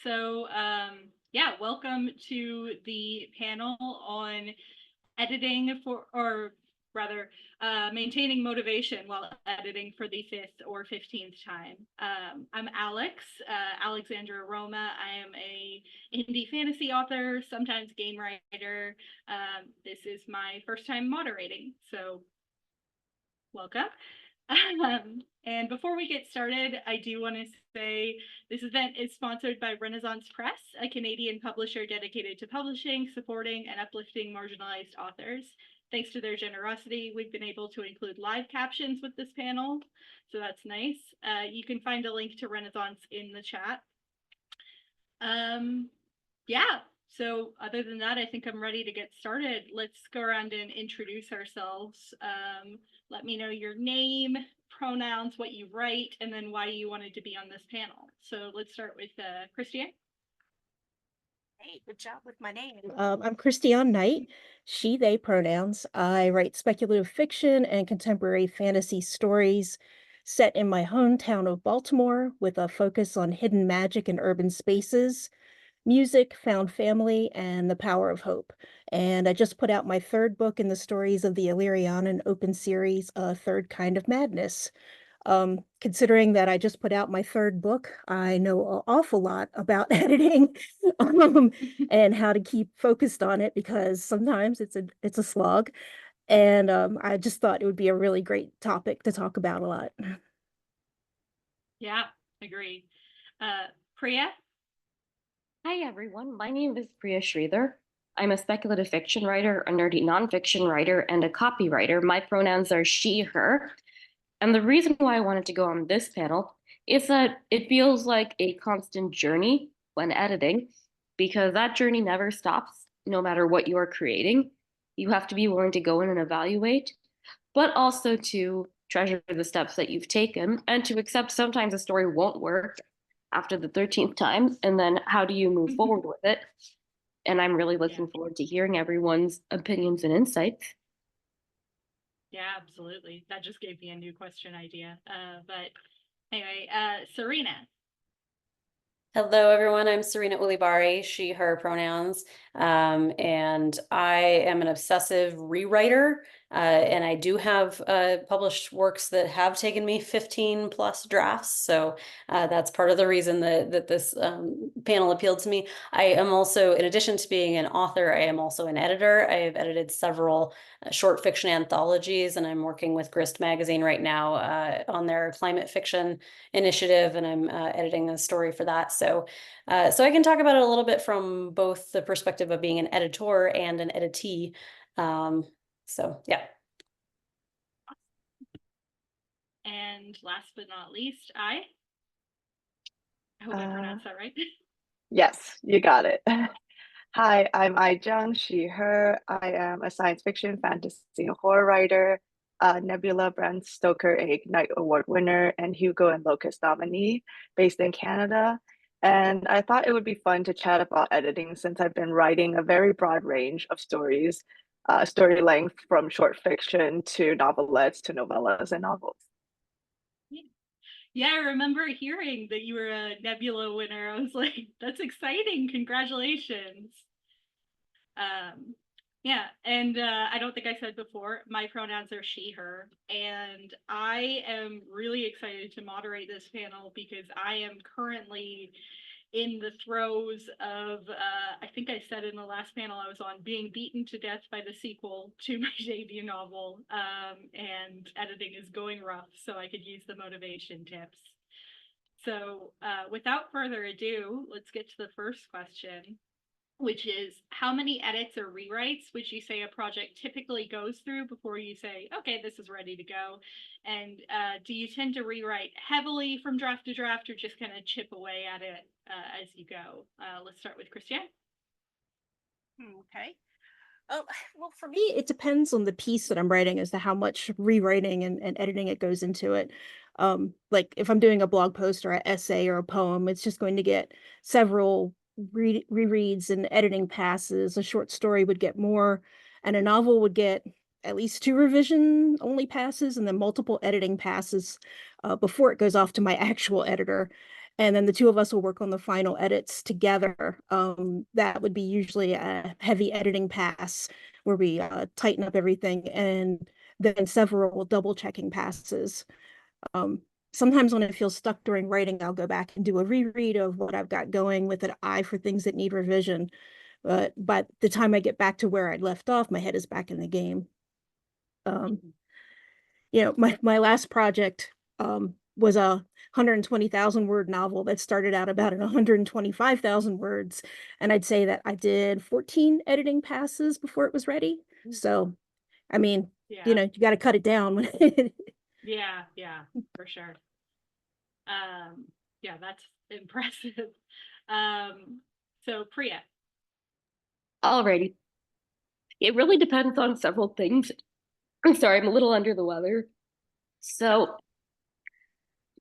So, yeah, welcome to the panel on editing or rather, maintaining motivation while editing for the 5th or 15th time. I'm Alex, Alexandra Roma. I am a indie fantasy author, sometimes game writer. This is my first time moderating, so welcome. And before we get started, I do want to say this event is sponsored by Renaissance Press, a Canadian publisher dedicated to publishing, supporting, and uplifting marginalized authors. Thanks to their generosity, we've been able to include live captions with this panel, so that's nice. You can find a link to Renaissance in the chat. Yeah, so other than that, I think I'm ready to get started. Let's go around and introduce ourselves. Let me know your name, pronouns, what you write, and then why you wanted to be on this panel. So let's start with Christiane. Hey, good job with my name. I'm Christiane Knight, she, they pronouns. I write speculative fiction and contemporary fantasy stories set in my hometown of Baltimore with a focus on hidden magic in urban spaces, music, found family, and the power of hope. And I just put out my third book in the Stories of the Illyrian Open series, A Third Kind of Madness. Considering that I just put out my third book, I know an awful lot about editing and how to keep focused on it because sometimes it's a slog. And I just thought it would be a really great topic to talk about a lot. Yeah, agreed. Priya? Hi, everyone. My name is Priya Sridhar. I'm a speculative fiction writer, a nerdy nonfiction writer, and a copywriter. My pronouns are she, her. And the reason why I wanted to go on this panel is that it feels like a constant journey when editing, because that journey never stops, no matter what you're creating. You have to be willing to go in and evaluate, but also to treasure the steps that you've taken and to accept sometimes a story won't work after the 13th time. And then how do you move forward with it? And I'm really looking forward to hearing everyone's opinions and insights. Yeah, absolutely. That just gave me a new question idea. But anyway, Serena. Hello, everyone. I'm Serena Ulibari, she, her pronouns. And I am an obsessive rewriter. And I do have published works that have taken me 15 plus drafts. So that's part of the reason that this panel appealed to me. I am also, in addition to being an author, I am also an editor. I have edited several short fiction anthologies, and I'm working with Grist Magazine right now on their climate fiction initiative, and I'm editing a story for that. So I can talk about it a little bit from both the perspective of being an editor and an editee. So yeah. And last but not least, I hope I pronounced that right. Yes, you got it. Hi, I'm Ai Zhang, she, her. I am a science fiction, fantasy, and horror writer, Nebula Bram Stoker Ignite Award winner, and Hugo and Locust nominee based in Canada. And I thought it would be fun to chat about editing since I've been writing a very broad range of stories, story length from short fiction to novelettes to novellas and novels. Yeah, I remember hearing that you were a Nebula winner. I was like, that's exciting. Congratulations. Yeah, and I don't think I said before, my pronouns are she, her, and I am really excited to moderate this panel because I am currently in the throes of, I think I said in the last panel I was on, being beaten to death by the sequel to my debut novel, and editing is going rough, so I could use the motivation tips. So without further ado, let's get to the first question, which is how many edits or rewrites would you say a project typically goes through before you say, okay, this is ready to go? And do you tend to rewrite heavily from draft to draft or just kind of chip away at it as you go? Let's start with Christiane. Okay. Well, for me, it depends on the piece that I'm writing as to how much rewriting and editing it goes into it. Like if I'm doing a blog post or an essay or a poem, it's just going to get several rereads and editing passes. A short story would get more, and a novel would get at least 2 revision only passes and then multiple editing passes before it goes off to my actual editor. and then the two of us will work on the final edits together. That would be usually a heavy editing pass where we tighten up everything, and then several double checking passes. Sometimes when I feel stuck during writing, I'll go back and do a reread of what I've got going with an eye for things that need revision. But by the time I get back to where I left off, my head is back in the game. You know, my last project was a 120,000 word novel that started out about 125,000 words. And I'd say that I did 14 editing passes before it was ready. So, I mean, Yeah. you know, you got to cut it down when Yeah, for sure. Yeah, that's impressive. So Priya. Alrighty. It really depends on several things. I'm sorry, I'm a little under the weather. So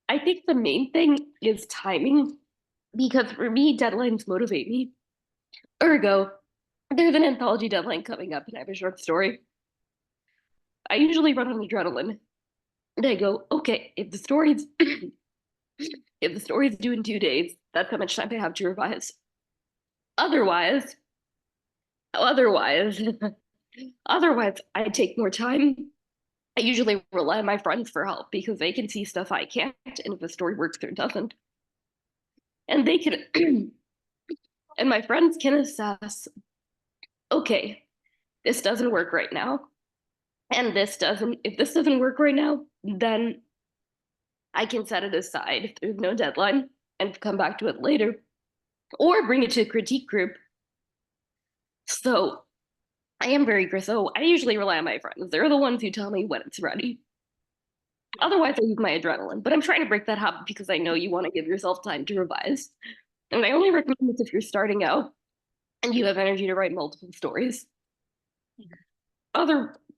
I think the main thing is timing, because for me, deadlines motivate me. Ergo, there's an anthology deadline coming up and I have a short story. I usually run on adrenaline. And I go, okay, if the story's if the story's due in 2 days, that's how much time I have to revise. Otherwise, otherwise, I take more time. I usually rely on my friends for help because they can see stuff I can't, and if the story works or doesn't. And they can, and my friends can assess, okay, this doesn't work right now. And if this doesn't work right now, then I can set it aside if there's no deadline and come back to it later, or bring it to a critique group. So I usually rely on my friends. They're the ones who tell me when it's ready. Otherwise, I use my adrenaline, but I'm trying to break that habit because I know you want to give yourself time to revise. And I only recommend this if you're starting out and you have energy to write multiple stories.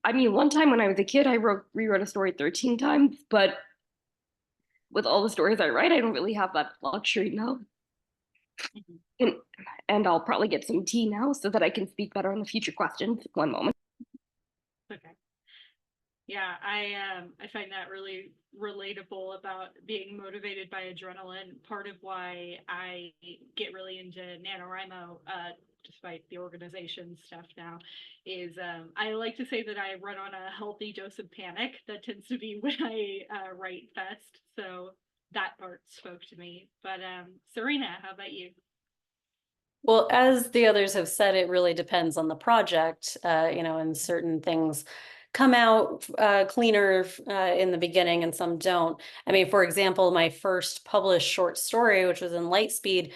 One time when I was a kid, I rewrote a story 13 times, but with all the stories I write, I don't really have that luxury now. And I'll probably get some tea now so that I can speak better on the future questions. One moment. Okay. Yeah, I find that really relatable about being motivated by adrenaline. Part of why I get really into NaNoWriMo, despite the organization stuff now, is I like to say that I run on a healthy dose of panic. That tends to be when I write best. So that part spoke to me. But Serena, how about you? Well, as the others have said, it really depends on the project, and certain things come out cleaner in the beginning and some don't. I mean, for example, my first published short story, which was in Lightspeed,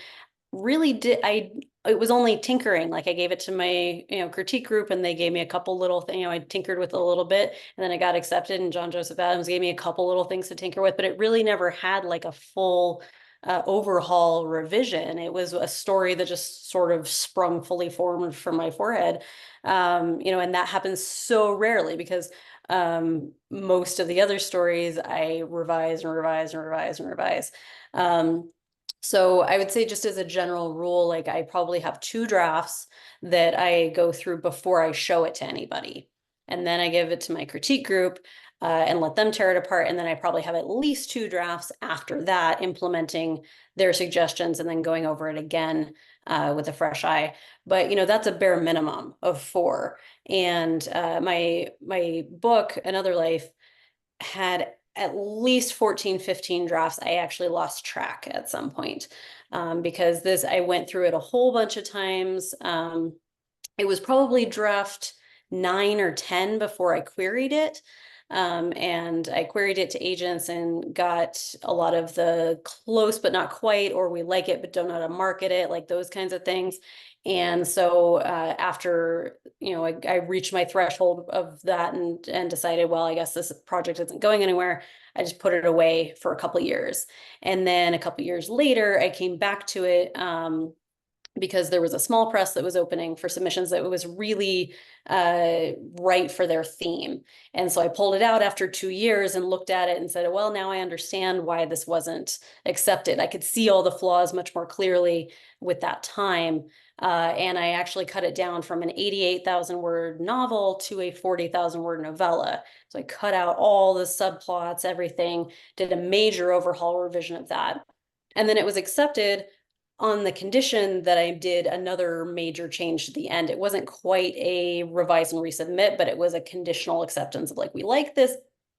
really it was only tinkering. Like I gave it to my critique group and they gave me a couple little things. I tinkered with a little bit and then it got accepted, and John Joseph Adams gave me a couple little things to tinker with, but it really never had like a full overhaul revision. It was a story that just sort of sprung fully formed from my forehead. And that happens so rarely because most of the other stories I revise and revise and revise and revise. So I would say, just as a general rule, like I probably have 2 drafts that I go through before I show it to anybody. And then I give it to my critique group and let them tear it apart. And then I probably have at least 2 drafts after that, implementing their suggestions and then going over it again with a fresh eye. But that's a bare minimum of 4. And my book, Another Life, had at least 14, 15 drafts. I actually lost track at some point because I went through it a whole bunch of times. It was probably draft 9 or 10 before I queried it. And I queried it to agents and got a lot of the close but not quite, or we like it but don't know how to market it, like those kinds of things. And so after I reached my threshold of that and decided, well, I guess this project isn't going anywhere, I just put it away for a couple of years. And then a couple of years later, I came back to it because there was a small press that was opening for submissions that was really right for their theme. And so I pulled it out after 2 years and looked at it and said, well, now I understand why this wasn't accepted. I could see all the flaws much more clearly with that time. And I actually cut it down from an 88,000 word novel to a 40,000 word novella. So I cut out all the subplots, everything, did a major overhaul revision of that. And then it was accepted on the condition that I did another major change to the end. It wasn't quite a revise and resubmit, but it was a conditional acceptance of like, we like this,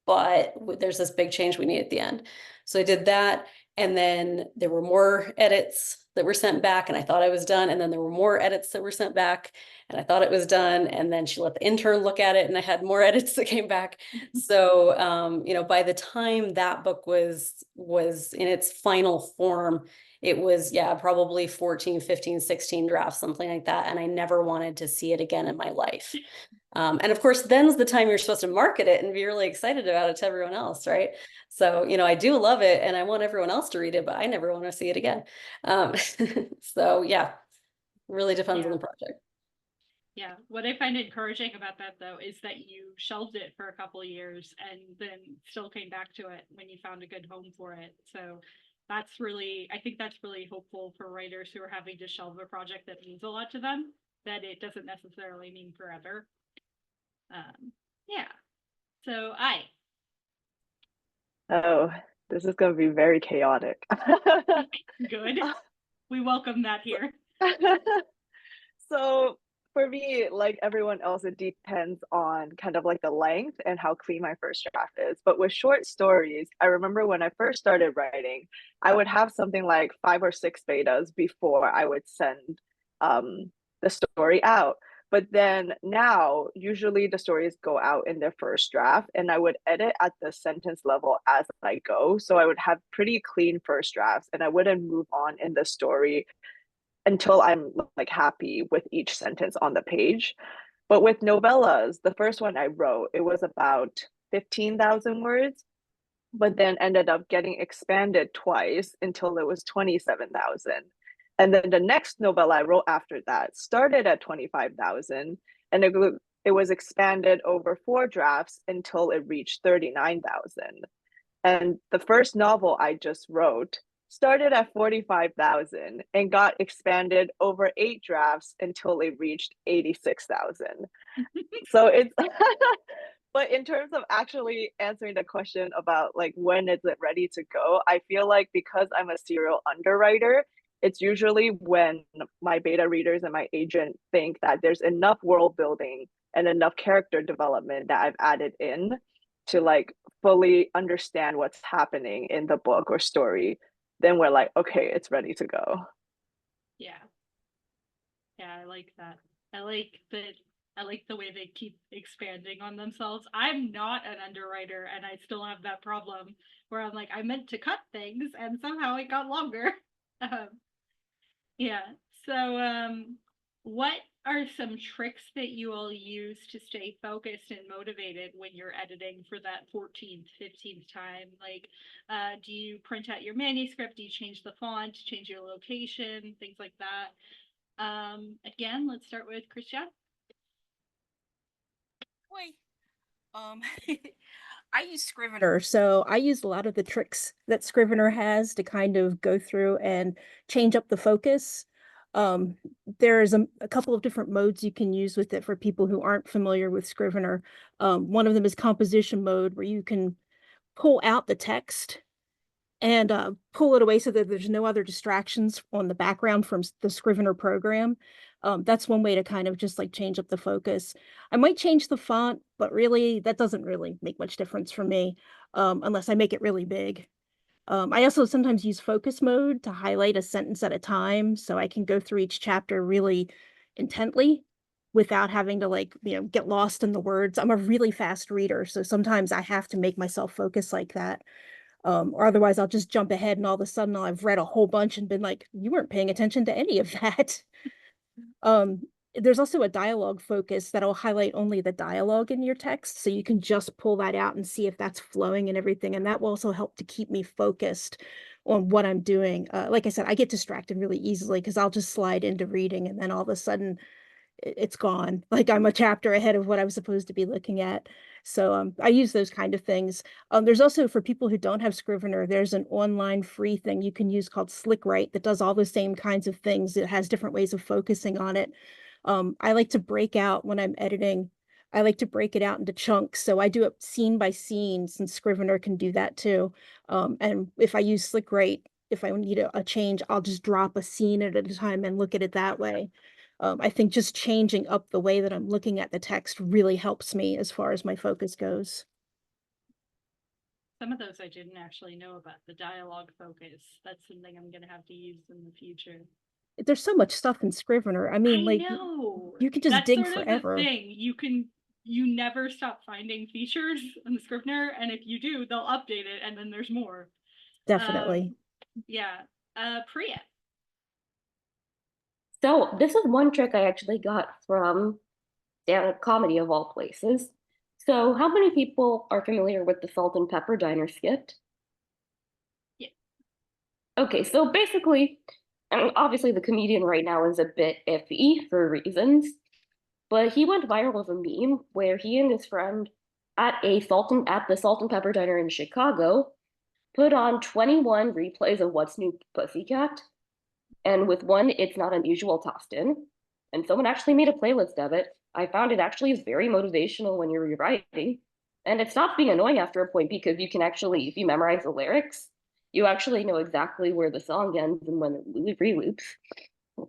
but there's this big change we need at the end. So I did that. And then there were more edits that were sent back and I thought I was done. And then there were more edits that were sent back and I thought it was done. And then she let the intern look at it and I had more edits that came back. So, you know, by the time that book was in its final form, it was, yeah, probably 14, 15, 16 drafts, something like that. And I never wanted to see it again in my life. And of course, then's the time you're supposed to market it and be really excited about it to everyone else, right? So, you know, I do love it and I want everyone else to read it, but I never want to see it again. So yeah, really depends on the project. Yeah, what I find encouraging about that though is that you shelved it for a couple of years and then still came back to it when you found a good home for it. So that's really, I think that's really hopeful for writers who are having to shelve a project that means a lot to them, that it doesn't necessarily mean forever. Yeah. So Oh, this is going to be very chaotic. Good. We welcome that here. So for me, like everyone else, it depends on kind of like the length and how clean my first draft is. But with short stories, I remember when I first started writing, I would have something like 5 or 6 betas before I would send the story out. But then now, usually the stories go out in their first draft, and I would edit at the sentence level as I go. So I would have pretty clean first drafts, and I wouldn't move on in the story until I'm like happy with each sentence on the page. But with novellas, the first one I wrote, it was about 15,000 words, but then ended up getting expanded twice until it was 27,000. And then the next novella I wrote after that started at 25,000 and it was expanded over 4 drafts until it reached 39,000. And the first novel I just wrote started at 45,000 and got expanded over 8 drafts until it reached 86,000. So it's but in terms of actually answering the question about like when is it ready to go, I feel like because I'm a serial underwriter, it's usually when my beta readers and my agent think that there's enough world building and enough character development that I've added in to like fully understand what's happening in the book or story, then we're like, okay, it's ready to go. Yeah. Yeah, I like that. I like the way they keep expanding on themselves. I'm not an underwriter and I still have that problem where I'm like, I meant to cut things and somehow it got longer. Yeah. So what are some tricks that you all use to stay focused and motivated when you're editing for that 14th, 15th time? Like, do you print out your manuscript? Do you change the font, change your location, things like that? Again, let's start with Christian. I use Scrivener, so I use a lot of the tricks that Scrivener has to kind of go through and change up the focus. There's a couple of different modes you can use with it for people who aren't familiar with Scrivener. One of them is composition mode, where you can pull out the text and pull it away so that there's no other distractions on the background from the Scrivener program. That's one way to kind of just like change up the focus. I might change the font, but really that doesn't really make much difference for me unless I make it really big. I also sometimes use focus mode to highlight a sentence at a time so I can go through each chapter really intently without having to like, get lost in the words. I'm a really fast reader, so sometimes I have to make myself focus like that. Or otherwise I'll just jump ahead and all of a sudden I've read a whole bunch and been like, you weren't paying attention to any of that. Um, there's also a dialogue focus that'll highlight only the dialogue in your text. So you can just pull that out and see if that's flowing and everything. And that will also help to keep me focused on what I'm doing. Like I said, I get distracted really easily because I'll just slide into reading and then all of a sudden it's gone. Like I'm a chapter ahead of what I was supposed to be looking at. So I use those kind of things. There's also, for people who don't have Scrivener, there's an online free thing you can use called SlickWrite that does all the same kinds of things. It has different ways of focusing on it. I like to break out when I'm editing. I like to break it out into chunks. So I do it scene by scene, since Scrivener can do that too. And if I use SlickWrite, if I need a change, I'll just drop a scene at a time and look at it that way. I think just changing up the way that I'm looking at the text really helps me as far as my focus goes. Some of those I didn't actually know about, the dialogue focus. That's something I'm gonna have to use in the future. There's so much stuff in Scrivener. I mean, I like, know. you can just That's dig sort of forever. the thing. You never stop finding features in the Scrivener, and if you do, they'll update it, and then there's more. Definitely. Yeah. Priya. So this is one trick I actually got from stand-up comedy of all places. So how many people are familiar with the Salt and Pepper Diner skit? Yeah. Okay, so basically, I mean, obviously the comedian right now is a bit iffy for reasons, but he went viral as a meme where he and his friend at the Salt and Pepper Diner in Chicago put on 21 replays of What's New Pussycat, and with one It's Not Unusual tossed in, and someone actually made a playlist of it. I found it actually is very motivational when you're rewriting, and it stops being annoying after a point because you can actually, if you memorize the lyrics, you actually know exactly where the song ends and when it reloops.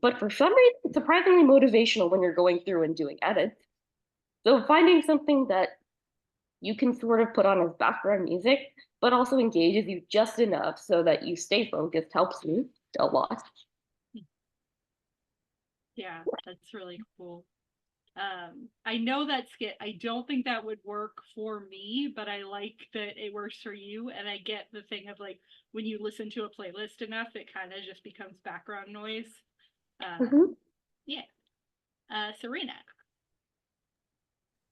But for some reason, it's surprisingly motivational when you're going through and doing edits. So finding something that you can sort of put on as background music, but also engages you just enough so that you stay focused helps me a lot. Yeah, that's really cool. I know that skit. I don't think that would work for me, but I like that it works for you. And I get the thing of like when you listen to a playlist enough, it kind of just becomes background noise. Yeah. Serena.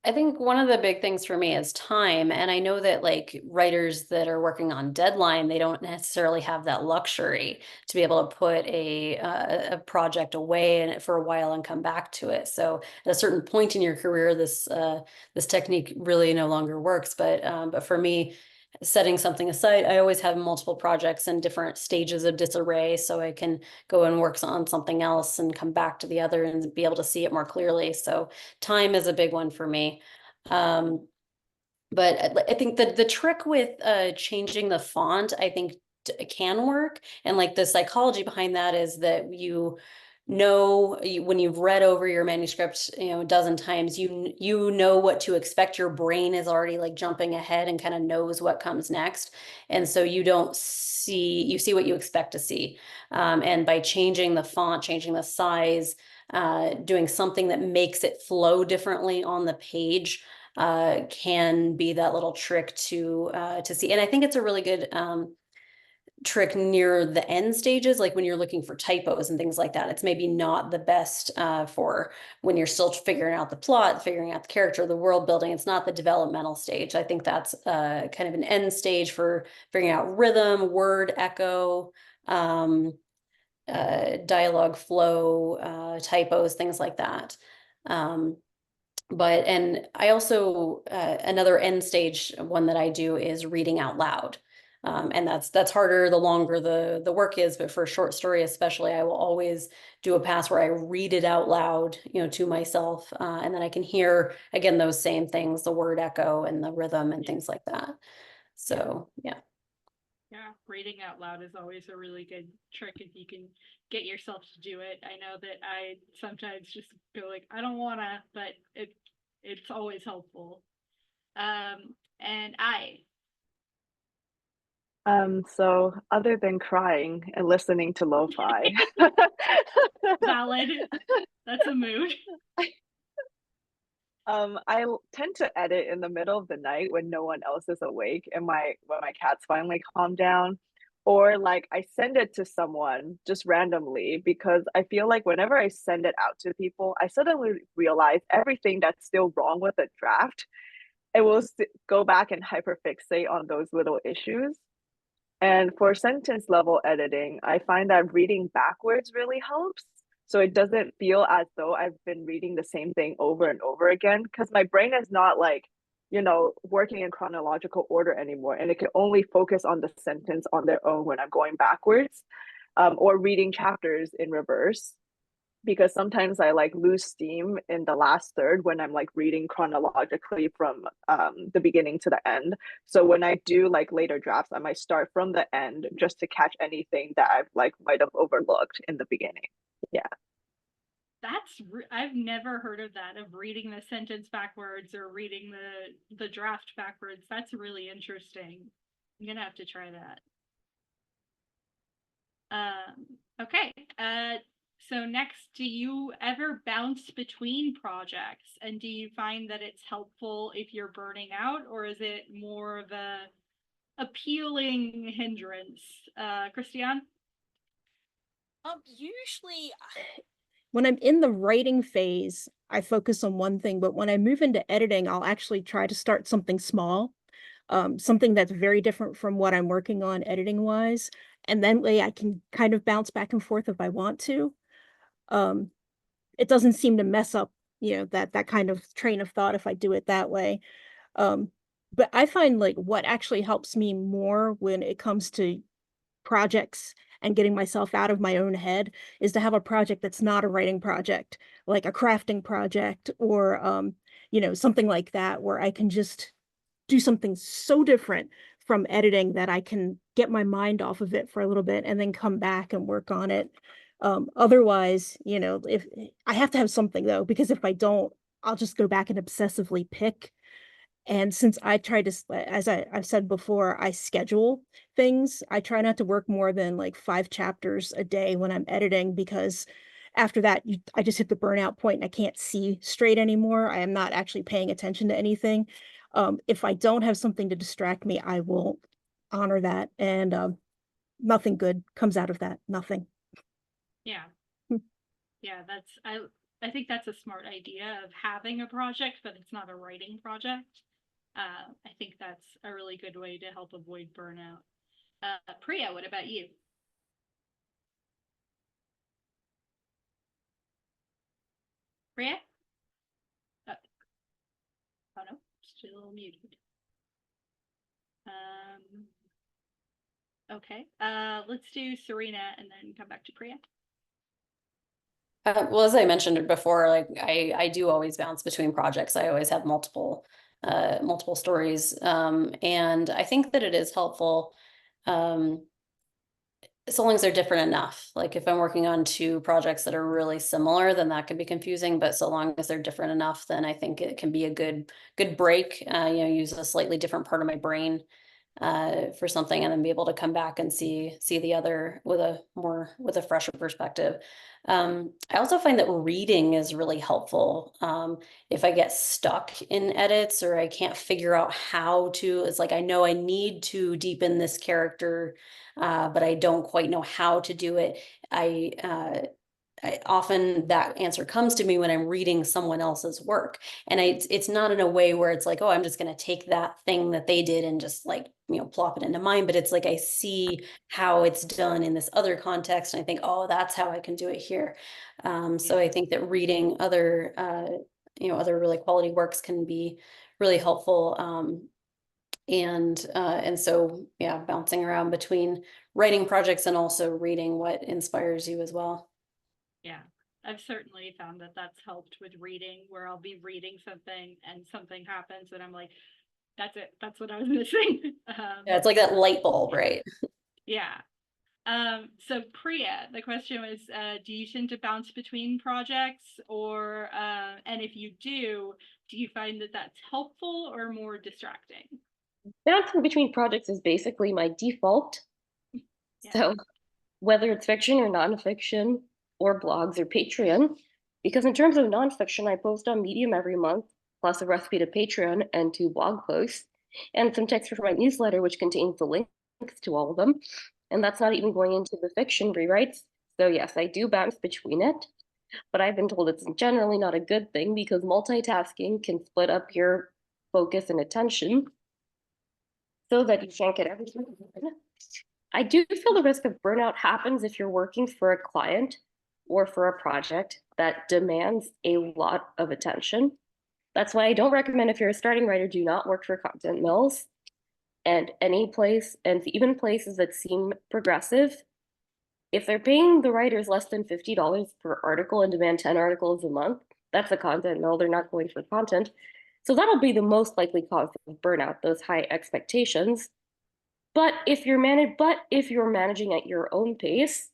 I think one of the big things for me is time. And I know that like writers that are working on deadline, they don't necessarily have that luxury to be able to put a project away in it for a while and come back to it. So at a certain point in your career, this technique really no longer works. But for me, setting something aside, I always have multiple projects in different stages of disarray, so I can go and work on something else and come back to the other and be able to see it more clearly. So time is a big one for me. But I think that the trick with changing the font, I think can work. And like the psychology behind that is that you know when you've read over your manuscript, a dozen times, you know what to expect. Your brain is already like jumping ahead and kind of knows what comes next. And so you see what you expect to see. And by changing the font, changing the size, doing something that makes it flow differently on the page, can be that little trick to see. And I think it's a really good trick near the end stages, like when you're looking for typos and things like that. It's maybe not the best for when you're still figuring out the plot, figuring out the character, the world building. It's not the developmental stage. I think that's kind of an end stage for figuring out rhythm, word echo, dialogue flow, typos, things like that. And I also, another end stage one that I do is reading out loud. And that's harder the longer the work is, but for a short story especially, I will always do a pass where I read it out loud, to myself, and then I can hear again those same things, the word echo and the rhythm and things like that. So yeah. Yeah, reading out loud is always a really good trick if you can get yourself to do it. I know that I sometimes just feel like I don't wanna, but it's always helpful. And So other than crying and listening to lo-fi, valid. That's a mood. I tend to edit in the middle of the night when no one else is awake and when my cats finally calm down, or like I send it to someone just randomly because I feel like whenever I send it out to people, I suddenly realize everything that's still wrong with the draft. It will go back and hyperfixate on those little issues. And for sentence level editing, I find that reading backwards really helps. So it doesn't feel as though I've been reading the same thing over and over again because my brain is not like, working in chronological order anymore. And it can only focus on the sentence on their own when I'm going backwards, or reading chapters in reverse. because sometimes I like lose steam in the last third when I'm like reading chronologically from the beginning to the end. So when I do like later drafts, I might start from the end just to catch anything that I've like might have overlooked in the beginning. Yeah. I've never heard of that, of reading the sentence backwards or reading the draft backwards. That's really interesting. I'm gonna have to try that. Okay. So next, do you ever bounce between projects, and do you find that it's helpful if you're burning out, or is it more of a appealing hindrance? Christiane? Usually when I'm in the writing phase, I focus on one thing, but when I move into editing, I'll actually try to start something small, something that's very different from what I'm working on editing wise. And then way I can kind of bounce back and forth if I want to. It doesn't seem to mess up, that kind of train of thought if I do it that way. But I find like what actually helps me more when it comes to projects and getting myself out of my own head is to have a project that's not a writing project, like a crafting project or something like that, where I can just do something so different from editing that I can get my mind off of it for a little bit and then come back and work on it. Otherwise, if I have to have something though, because if I don't, I'll just go back and obsessively pick. And since I try to, as I've said before, I schedule things. I try not to work more than like 5 chapters a day when I'm editing, because after that, I just hit the burnout point and I can't see straight anymore. I am not actually paying attention to anything. If I don't have something to distract me, I will honor that. And nothing good comes out of that. Nothing. Yeah. Yeah, I think that's a smart idea of having a project, but it's not a writing project. I think that's a really good way to help avoid burnout. Priya, what about you? Priya? Oh no, still muted. Okay, let's do Serena and then come back to Priya. Well, as I mentioned before, like I do always bounce between projects. I always have multiple stories. And I think that it is helpful so long as they're different enough. Like if I'm working on 2 projects that are really similar, then that can be confusing. But so long as they're different enough, then I think it can be a good break. Use a slightly different part of my brain for something, and then be able to come back and see the other with a fresher perspective. I also find that reading is really helpful. If I get stuck in edits or I can't figure out how to, it's like I know I need to deepen this character, but I don't quite know how to do it. I often that answer comes to me when I'm reading someone else's work, and it's not in a way where it's like, oh, I'm just going to take that thing that they did and just like plop it into mine, but it's like I see how it's done in this other context, and I think, oh, that's how I can do it here. So I think that reading other other really quality works can be really helpful. And so yeah, bouncing around between writing projects and also reading what inspires you as well. Yeah, I've certainly found that that's helped with reading, where I'll be reading something and something happens and I'm like, that's it. That's what I was missing. Yeah, it's like that light bulb, right? Yeah. So Priya, the question was, do you tend to bounce between projects, or and if you do you find that that's helpful or more distracting? Bouncing between projects is basically my default. Yeah. So whether it's fiction or nonfiction or blogs or Patreon, because in terms of nonfiction, I post on Medium every month, plus a recipe to Patreon and 2 blog posts, and some text for my newsletter, which contains the links to all of them. And that's not even going into the fiction rewrites. So yes, I do bounce between it, but I've been told it's generally not a good thing because multitasking can split up your focus and attention so that you can't get everything done. I do feel the risk of burnout happens if you're working for a client or for a project that demands a lot of attention. That's why I don't recommend, if you're a starting writer, do not work for content mills and any place, and even places that seem progressive. if they're paying the writers less than $50 per article and demand 10 articles a month, that's a content mill. They're not going for content. So that'll be the most likely cause of burnout, those high expectations. But if you're managing at your own pace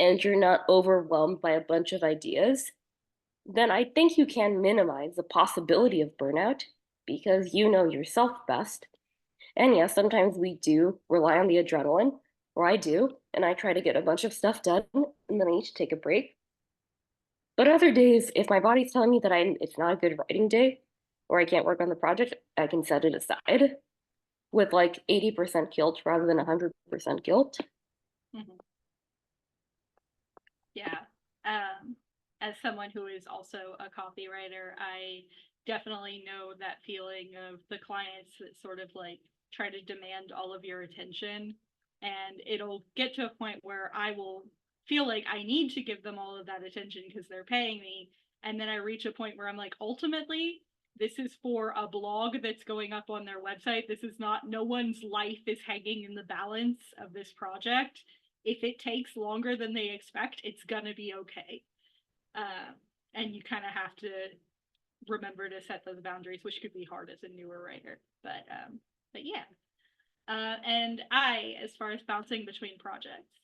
and you're not overwhelmed by a bunch of ideas, then I think you can minimize the possibility of burnout because you know yourself best. And yes, sometimes we do rely on the adrenaline, or I do, and I try to get a bunch of stuff done, and then I need to take a break. But other days, if my body's telling me that it's not a good writing day, or I can't work on the project, I can set it aside with like 80% guilt rather than 100% guilt. Mhm. Yeah. As someone who is also a copywriter, I definitely know that feeling of the clients that sort of like try to demand all of your attention. And it'll get to a point where I will feel like I need to give them all of that attention because they're paying me. And then I reach a point where I'm like, ultimately, this is for a blog that's going up on their website. This is not, no one's life is hanging in the balance of this project. If it takes longer than they expect, it's gonna be okay. And you kind of have to remember to set those boundaries, which could be hard as a newer writer. But yeah. And as far as bouncing between projects.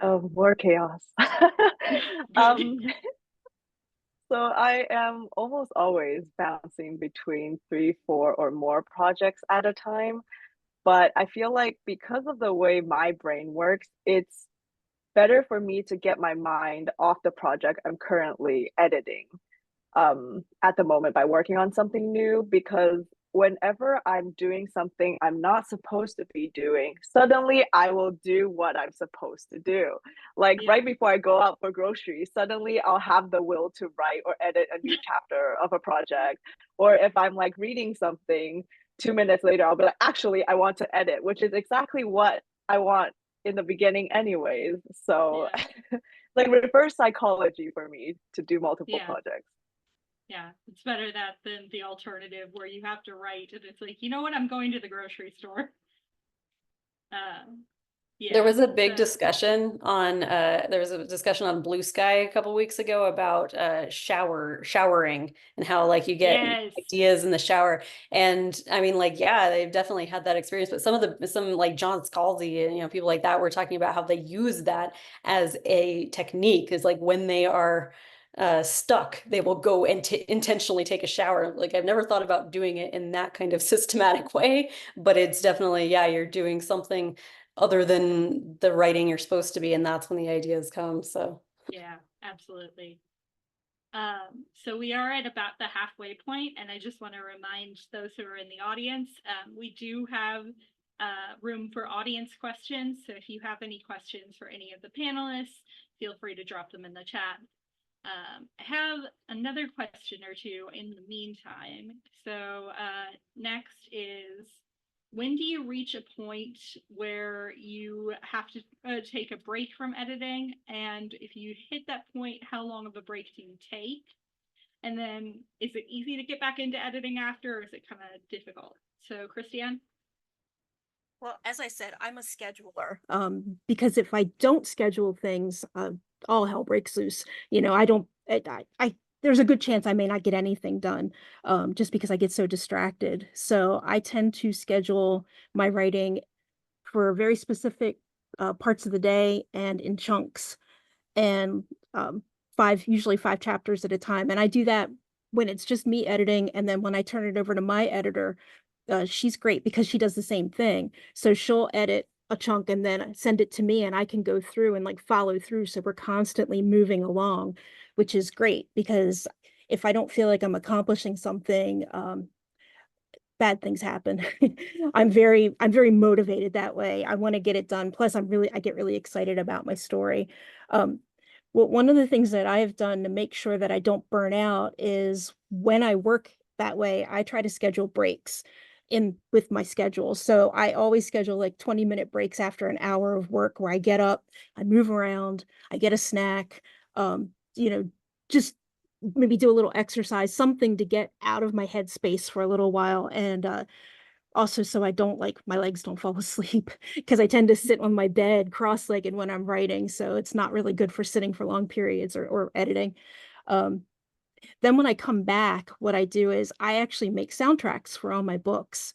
More chaos. So I am almost always bouncing between 3, 4, or more projects at a time. But I feel like because of the way my brain works, it's better for me to get my mind off the project I'm currently editing at the moment by working on something new, because whenever I'm doing something I'm not supposed to be doing, suddenly I will do what I'm supposed to do. Like Yeah. right before I go out for groceries, suddenly I'll have the will to write or edit a new chapter of a project. Or if I'm like reading something, 2 minutes later, I'll be like, actually, I want to edit, which is exactly what I want in the beginning anyways. So Yeah. like reverse psychology for me to do multiple Yeah. projects. Yeah, it's better that than the alternative where you have to write and it's like, you know what, I'm going to the grocery store. Yeah. There was a big So, discussion on Blue Sky a couple weeks ago about showering and how like you get yes. ideas in the shower. And I mean, like, yeah, they've definitely had that experience, but some like John Scalzi and people like that were talking about how they use that as a technique, is like when they are stuck, they will go and intentionally take a shower. Like I've never thought about doing it in that kind of systematic way, but it's definitely, yeah, you're doing something other than the writing you're supposed to be, and that's when the ideas come. So Yeah, absolutely. So we are at about the halfway point, and I just want to remind those who are in the audience, we do have room for audience questions. So if you have any questions for any of the panelists, feel free to drop them in the chat. I have another question or two in the meantime. So next is, when do you reach a point where you have to take a break from editing? And if you hit that point, how long of a break do you take? And then is it easy to get back into editing after, or is it kind of difficult? So Christiane? Well, as I said, I'm a scheduler. Because if I don't schedule things, all hell breaks loose. There's a good chance I may not get anything done, just because I get so distracted. So I tend to schedule my writing for very specific parts of the day and in chunks, and usually 5 chapters at a time. And I do that when it's just me editing, and then when I turn it over to my editor, she's great because she does the same thing. So she'll edit a chunk and then send it to me, and I can go through and like follow through. So we're constantly moving along, which is great, because if I don't feel like I'm accomplishing something, bad things happen. I'm very motivated that way. I want to get it done. Plus, I get really excited about my story. Well, one of the things that I have done to make sure that I don't burn out is, when I work that way, I try to schedule breaks in with my schedule. So I always schedule like 20-minute breaks after an hour of work, where I get up, I move around, I get a snack, just maybe do a little exercise, something to get out of my headspace for a little while. And Also, so I don't my legs don't fall asleep because I tend to sit on my bed cross-legged when I'm writing. So it's not really good for sitting for long periods or editing. Then when I come back, what I do is I actually make soundtracks for all my books.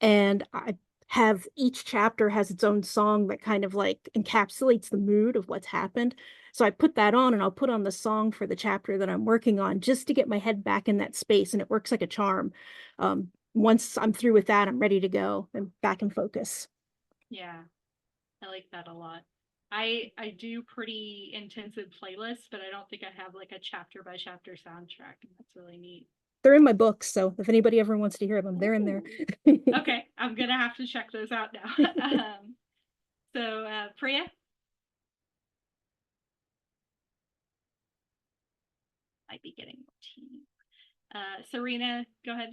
And I have each chapter has its own song that kind of encapsulates the mood of what's happened. So I put that on and I'll put on the song for the chapter that I'm working on just to get my head back in that space. And it works like a charm. Once I'm through with that, I'm ready to go and back in focus. Yeah, I like that a lot. I do pretty intensive playlists, but I don't think I have like a chapter by chapter soundtrack. And that's really neat. They're in my books, so if anybody ever wants to hear them, they're in there. Okay, I'm gonna have to check those out now. So Priya? Might be getting more tea. Serena, go ahead.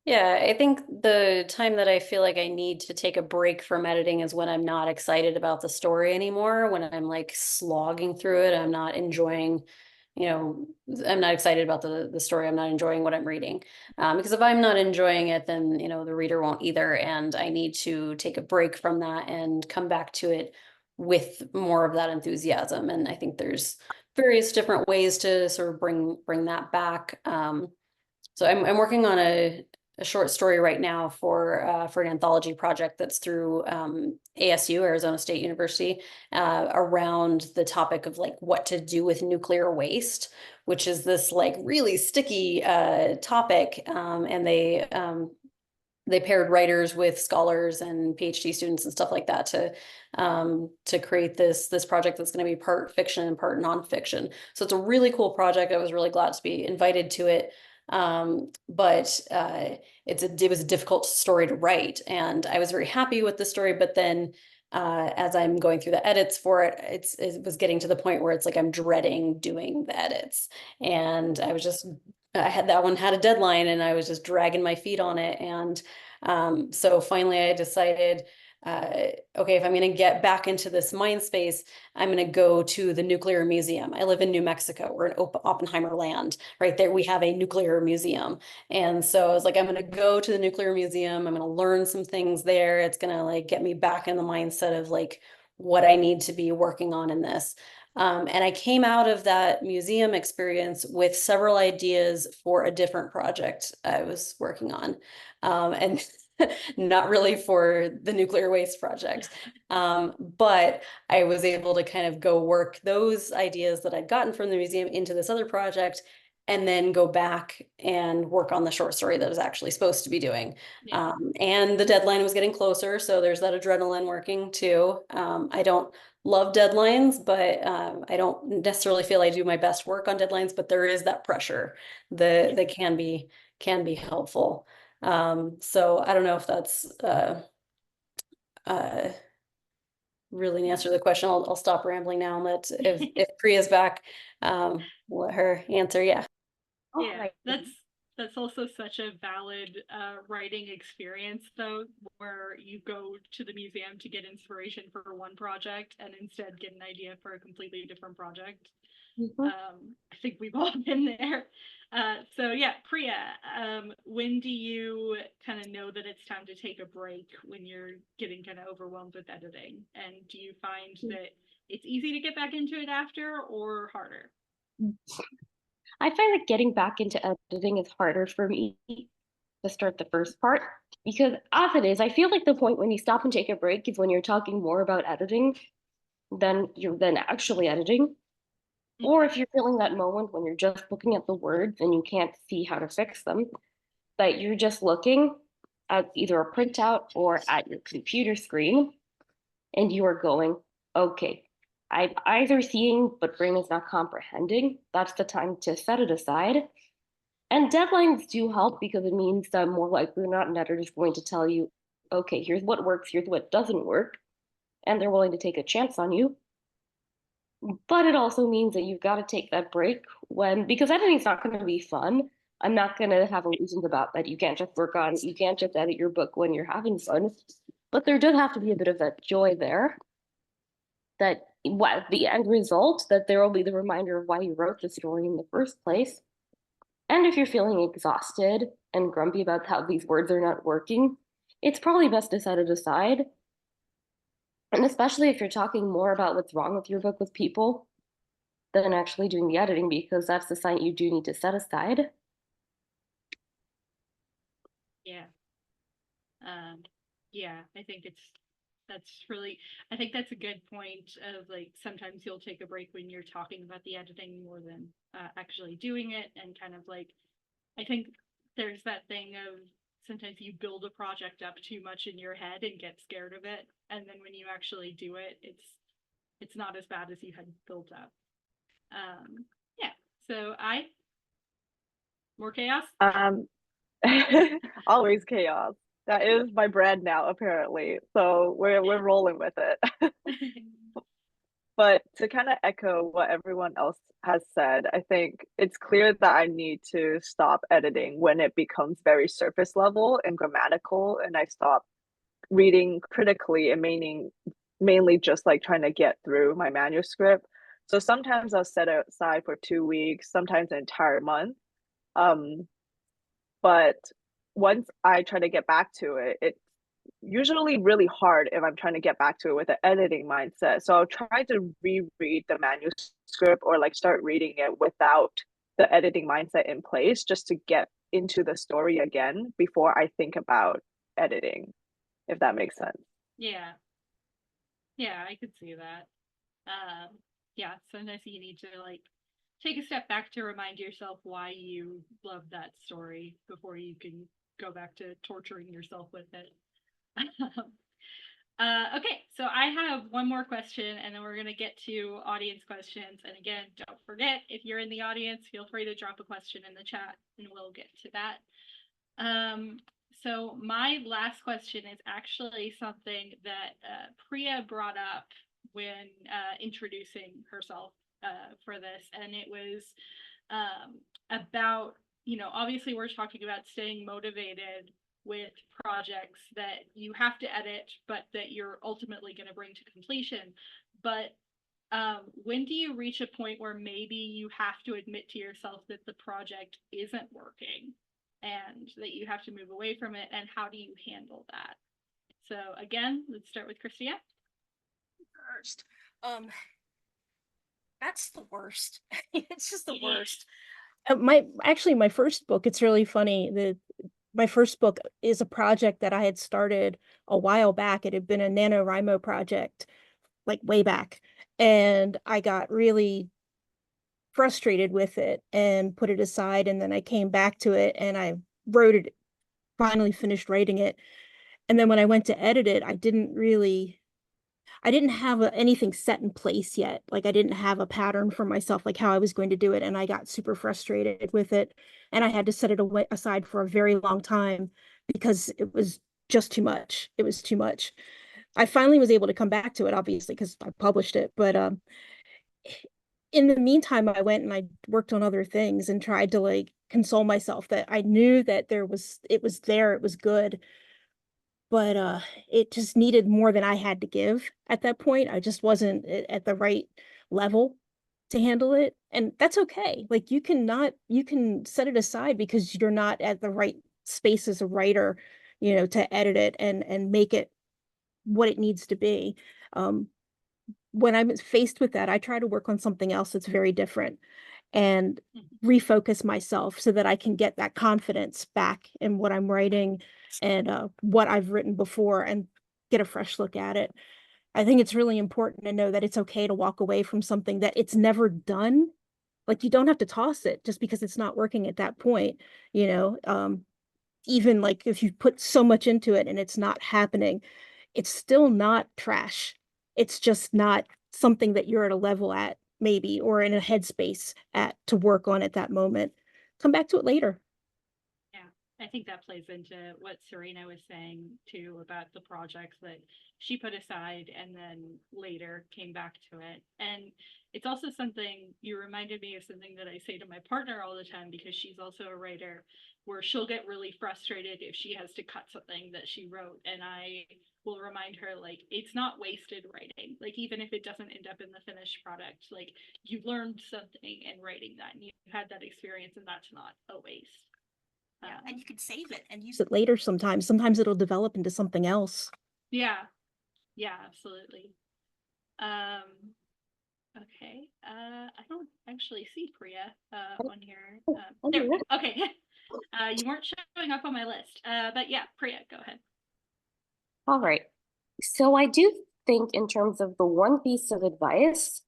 Yeah, I think the time that I feel like I need to take a break from editing is when I'm not excited about the story anymore, when I'm like slogging through it, I'm not enjoying, I'm not excited about the story, I'm not enjoying what I'm reading. Because if I'm not enjoying it, then, the reader won't either, and I need to take a break from that and come back to it with more of that enthusiasm. And I think there's various different ways to sort of bring that back. So I'm working on a short story right now for an anthology project that's through ASU, Arizona State University, around the topic of like what to do with nuclear waste, which is this like really sticky topic, and they paired writers with scholars and PhD students and stuff like that to create this project that's going to be part fiction and part nonfiction. So it's a really cool project. I was really glad to be invited to it. But it was a difficult story to write, and I was very happy with the story. But then, as I'm going through the edits for it, it was getting to the point where it's like I'm dreading doing the edits, and I had that one had a deadline, and I was just dragging my feet on it, and so finally I decided. Okay, if I'm going to get back into this mind space, I'm going to go to the nuclear museum. I live in New Mexico. We're in Oppenheimer land. Right there, we have a nuclear museum. And so I was like, I'm going to go to the nuclear museum. I'm going to learn some things there. It's going to like get me back in the mindset of like what I need to be working on in this. And I came out of that museum experience with several ideas for a different project I was working on. And not really for the nuclear waste project. But I was able to kind of go work those ideas that I'd gotten from the museum into this other project, and then go back and work on the short story that I was actually supposed to be doing. Yeah. And the deadline was getting closer, so there's that adrenaline working too. I don't love deadlines, but I don't necessarily feel I do my best work on deadlines, but there is that pressure that can be helpful. So I don't know if that's really an answer to the question. I'll stop rambling now and let if Priya's back, let her answer. Yeah. Yeah, that's also such a valid writing experience though, where you go to the museum to get inspiration for one project and instead get an idea for a completely different project. I think we've all been there. So yeah, Priya, when do you kind of know that it's time to take a break when you're getting kind of overwhelmed with editing? And do you find that it's easy to get back into it after or harder? I find that getting back into editing is harder for me to start the first part, because as it is, I feel like the point when you stop and take a break is when you're talking more about editing than you're then actually editing. Or if you're feeling that moment when you're just looking at the words and you can't see how to fix them, that you're just looking at either a printout or at your computer screen, and you are going, okay, I'm either seeing but brain is not comprehending. That's the time to set it aside. And deadlines do help because it means that more likely not an editor is going to tell you, okay, here's what works, here's what doesn't work, and they're willing to take a chance on you. But it also means that you've got to take that break because editing's not going to be fun. I'm not going to have illusions about that. You can't just edit your book when you're having fun. But there does have to be a bit of that joy there, that the end result, that there will be the reminder of why you wrote the story in the first place. And if you're feeling exhausted and grumpy about how these words are not working, it's probably best to set it aside. And especially if you're talking more about what's wrong with your book with people than actually doing the editing, because that's the sign you do need to set aside. Yeah. Yeah, I think I think that's a good point of like, sometimes you'll take a break when you're talking about the editing more than actually doing it. And kind of like, I think there's that thing of sometimes you build a project up too much in your head and get scared of it. And then when you actually do it, it's not as bad as you had built up. Yeah. So more chaos. Always chaos. That is my brand now, apparently. So we're rolling with it. But to kind of echo what everyone else has said, I think it's clear that I need to stop editing when it becomes very surface level and grammatical, and I stop reading critically and mainly just like trying to get through my manuscript. So sometimes I'll set it aside for 2 weeks, sometimes an entire month. But once I try to get back to it, it's usually really hard if I'm trying to get back to it with an editing mindset. So I'll try to reread the manuscript or like start reading it without the editing mindset in place just to get into the story again before I think about editing, if that makes sense. Yeah. Yeah, I could see that. Yeah, sometimes you need to like take a step back to remind yourself why you love that story before you can go back to torturing yourself with it. Okay, so I have one more question and then we're going to get to audience questions. And again, don't forget, if you're in the audience, feel free to drop a question in the chat and we'll get to that. So my last question is actually something that Priya brought up when introducing herself for this, and it was about, obviously we're talking about staying motivated with projects that you have to edit, but that you're ultimately going to bring to completion. But when do you reach a point where maybe you have to admit to yourself that the project isn't working and that you have to move away from it, and how do you handle that? So again, let's start with Christina. First, that's the worst. It's just the worst. My first book, it's really funny. My first book is a project that I had started a while back. It had been a NaNoWriMo project, like way back. And I got really frustrated with it and put it aside. And then I came back to it and I wrote it, finally finished writing it. And then when I went to edit it, I didn't have anything set in place yet. Like I didn't have a pattern for myself, like how I was going to do it. And I got super frustrated with it. And I had to set it aside for a very long time because it was just too much. It was too much. I finally was able to come back to it, obviously, because I published it. But in the meantime, I went and I worked on other things and tried to like console myself that I knew that it was there, it was good, but it just needed more than I had to give at that point. I just wasn't at the right level to handle it. And that's okay. Like you can set it aside because you're not at the right space as a writer, to edit it and make it what it needs to be. When I'm faced with that, I try to work on something else that's very different and refocus myself so that I can get that confidence back in what I'm writing and what I've written before and get a fresh look at it. I think it's really important to know that it's okay to walk away from something that it's never done. Like you don't have to toss it just because it's not working at that point, even like if you put so much into it and it's not happening, it's still not trash. It's just not something that you're at a level at, maybe, or in a headspace at to work on at that moment. Come back to it later. Yeah. I think that plays into what Serena was saying too about the projects that she put aside and then later came back to it. And it's also something you reminded me of, something that I say to my partner all the time, because she's also a writer, where she'll get really frustrated if she has to cut something that she wrote. And I will remind her, like, it's not wasted writing. Like, even if it doesn't end up in the finished product, like, you learned something in writing that and you had that experience, and that's not a waste. Yeah, and you could save it and use Use it later sometimes. Sometimes it'll develop into something else. Yeah. Yeah, absolutely. Okay. I don't actually see Priya on here. There, okay. You weren't showing up on my list. But yeah, Priya, go ahead. All right. So I do think in terms of the one piece of advice,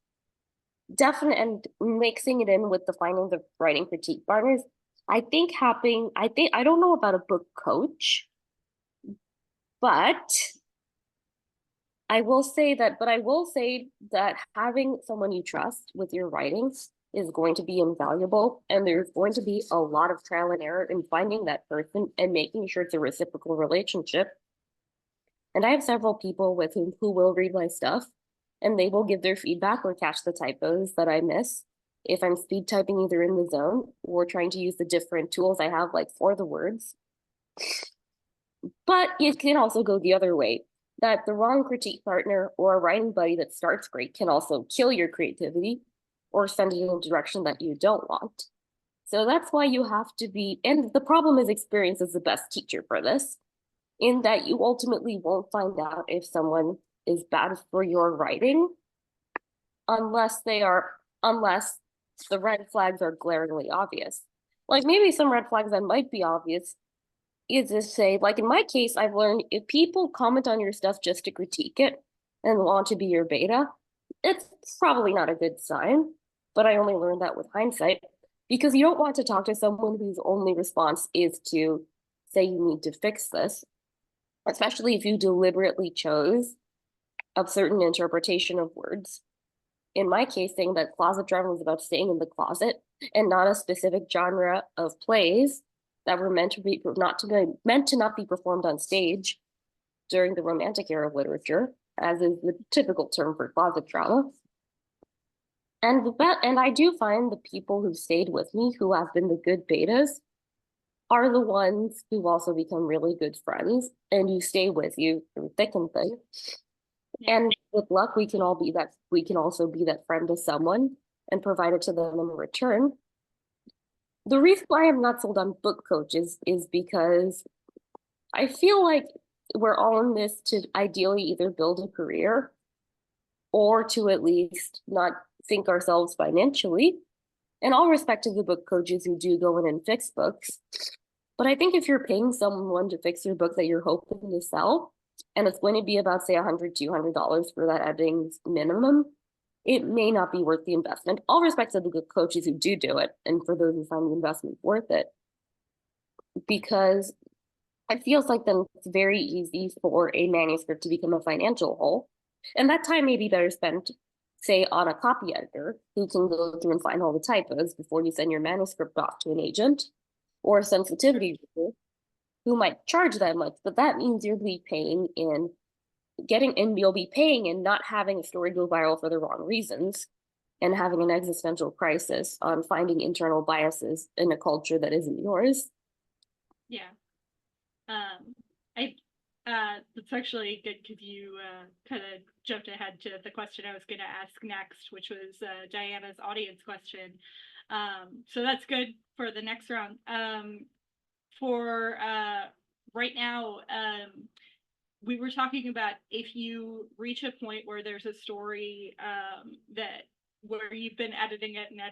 definite and mixing it in with the finding the writing critique partners, I don't know about a book coach, but I will say that having someone you trust with your writings is going to be invaluable. And there's going to be a lot of trial and error in finding that person and making sure it's a reciprocal relationship. And I have several people with who will read my stuff, and they will give their feedback or catch the typos that I miss if I'm speed typing either in the zone or trying to use the different tools I have, like for the words. But it can also go the other way, that the wrong critique partner or a writing buddy that starts great can also kill your creativity or send it in a direction that you don't want. So that's why you have to be, and the problem is experience is the best teacher for this, in that you ultimately won't find out if someone is bad for your writing unless the red flags are glaringly obvious. Like, maybe some red flags that might be obvious is to say, like in my case, I've learned if people comment on your stuff just to critique it and want to be your beta, it's probably not a good sign. But I only learned that with hindsight, because you don't want to talk to someone whose only response is to say you need to fix this, especially if you deliberately chose a certain interpretation of words. In my case, saying that closet drama was about staying in the closet and not a specific genre of plays that were meant to not be performed on stage during the Romantic era of literature, as is the typical term for closet drama. And I do find the people who stayed with me, who have been the good betas, are the ones who also become really good friends and who stay with you through thick and thin. Yeah. And with luck, we can also be that friend to someone and provide it to them in return. The reason why I'm not sold on book coaches is because I feel like we're all in this to ideally either build a career or to at least not sink ourselves financially. And all respect to the book coaches who do go in and fix books. But I think if you're paying someone to fix your book that you're hoping to sell, and it's going to be about, say, $100, $200 for that editing minimum, it may not be worth the investment. All respect to the good coaches who do it, and for those who find the investment worth it. Because it feels like then it's very easy for a manuscript to become a financial hole. And that time may be better spent, say, on a copy editor who can go through and find all the typos before you send your manuscript off to an agent, or a sensitivity reader who might charge that much, but that means you'll be paying and not having a story go viral for the wrong reasons and having an existential crisis on finding internal biases in a culture that isn't yours. Yeah. That's actually good because you kind of jumped ahead to the question I was going to ask next, which was Diana's audience question. So that's good for the next round. For right now, we were talking about if you reach a point where there's a story where you've been editing it and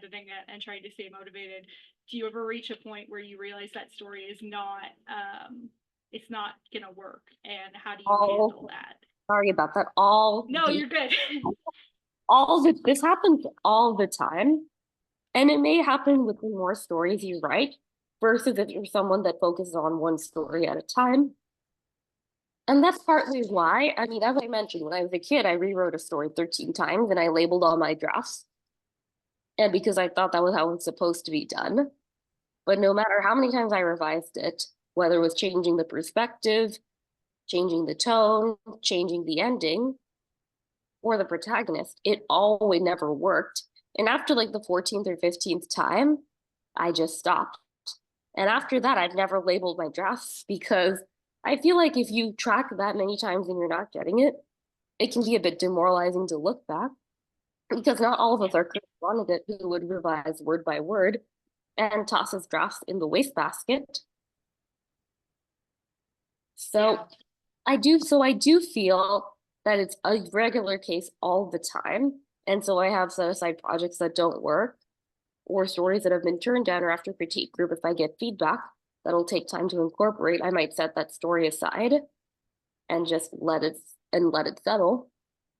trying to stay motivated, do you ever reach a point where you realize that story is not it's not gonna work, and how do you handle that? Sorry about that. No, you're good. This happens all the time, and it may happen with the more stories you write versus if you're someone that focuses on one story at a time. And that's partly why, I mean, as I mentioned, when I was a kid, I rewrote a story 13 times and I labeled all my drafts. And because I thought that was how it was supposed to be done. But no matter how many times I revised it, whether it was changing the perspective, changing the tone, changing the ending, or the protagonist, it always never worked. And after like the 14th or 15th time, I just stopped. And after that, I've never labeled my drafts because I feel like if you track that many times and you're not getting it, it can be a bit demoralizing to look back because not all of us are wanted it who would revise word by word and tosses drafts in the wastebasket. So I do feel that it's a regular case all the time. And so I have set aside projects that don't work or stories that have been turned down, or after critique group, if I get feedback that'll take time to incorporate, I might set that story aside and just let it settle.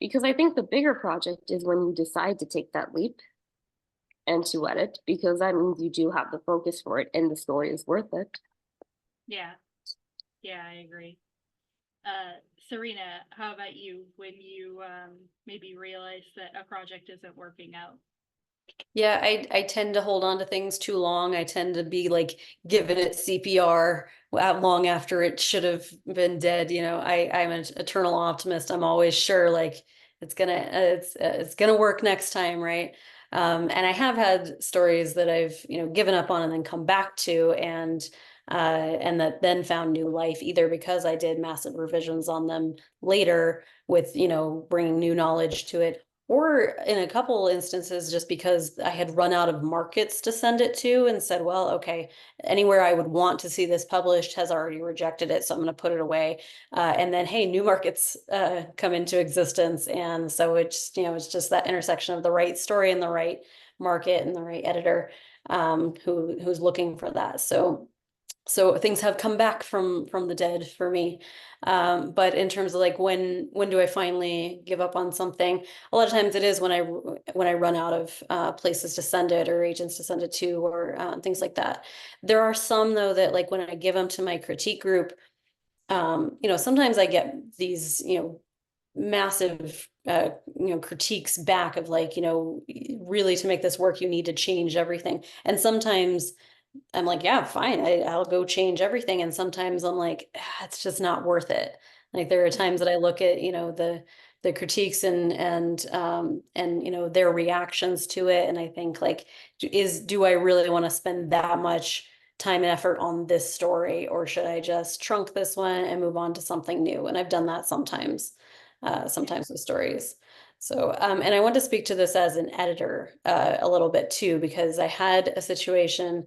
Because I think the bigger project is when you decide to take that leap and to edit, because that means you do have the focus for it and the story is worth it. Yeah. Yeah, I agree. Serena, how about you when you maybe realize that a project isn't working out? Yeah, I tend to hold on to things too long. I tend to be like giving it CPR long after it should have been dead. You know, I'm an eternal optimist. I'm always sure like it's gonna work next time, right? And I have had stories that I've given up on and then come back to, and that then found new life, either because I did massive revisions on them later with bringing new knowledge to it, or in a couple instances just because I had run out of markets to send it to and said, well, okay, anywhere I would want to see this published has already rejected it, so I'm going to put it away. And then, hey, new markets come into existence, and so it's just that intersection of the right story and the right market and the right editor who's looking for that. So things have come back from the dead for me. But in terms of like when do I finally give up on something? A lot of times it is when I run out of places to send it, or agents to send it to, or things like that. There are some though that, like, when I give them to my critique group, sometimes I get these massive critiques back of like, really, to make this work you need to change everything. And sometimes I'm like, yeah, fine, I'll go change everything. And sometimes I'm like, it's just not worth it. Like, there are times that I look at, the critiques and their reactions to it, and I think, like, do I really want to spend that much time and effort on this story, or should I just trunk this one and move on to something new? And I've done that sometimes with stories. So, and I want to speak to this as an editor a little bit too, because I had a situation